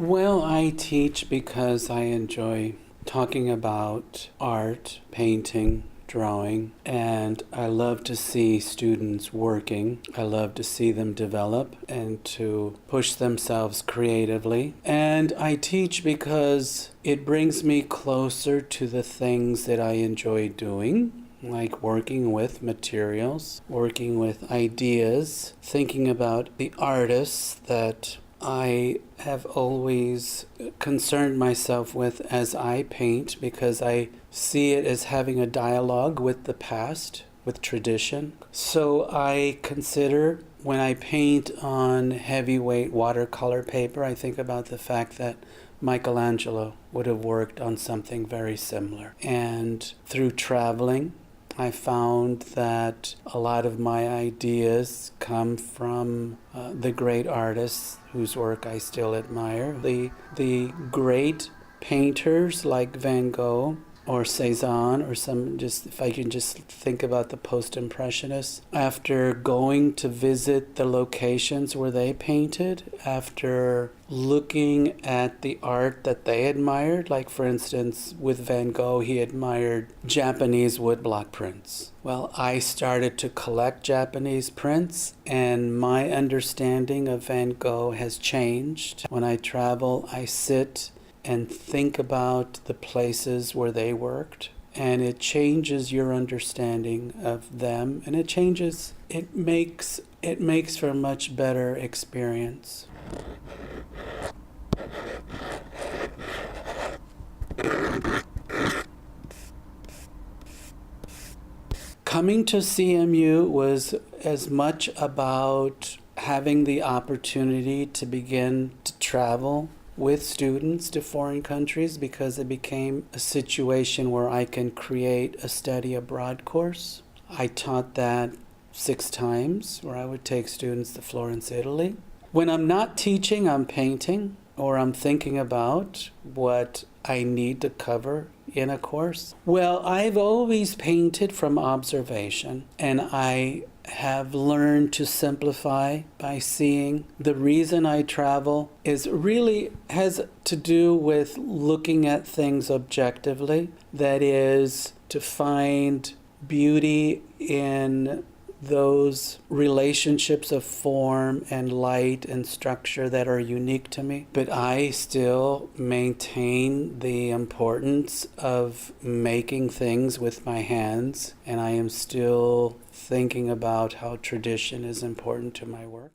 Well, I teach because I enjoy talking about art, painting, drawing, and I love to see students working. I love to see them develop and to push themselves creatively. And I teach because it brings me closer to the things that I enjoy doing, like working with materials, working with ideas, thinking about the artists that I have always concerned myself with as I paint, because I see it as having a dialogue with the past, with tradition. So I consider when I paint on heavyweight watercolor paper, I think about the fact that Michelangelo would have worked on something very similar. And through traveling, I found that a lot of my ideas come from the great artists whose work I still admire. The great painters like Van Gogh or Cézanne, or some, just if I can just think about the post-impressionists, after going to visit the locations where they painted, after looking at the art that they admired, like for instance with Van Gogh, he admired Japanese woodblock prints. Well, I started to collect Japanese prints, and my understanding of Van Gogh has changed. When I travel, I sit and think about the places where they worked, and it changes your understanding of them, and it makes for a much better experience. Coming to CMU was as much about having the opportunity to begin to travel with students to foreign countries, because it became a situation where I can create a study abroad course. I taught that 6 times, where I would take students to Florence, Italy. When I'm not teaching, I'm painting, or I'm thinking about what I need to cover in a course. Well, I've always painted from observation, and I have learned to simplify by seeing the reason I travel has to do with looking at things objectively. That is, to find beauty in those relationships of form and light and structure that are unique to me. But I still maintain the importance of making things with my hands, and I am still thinking about how tradition is important to my work.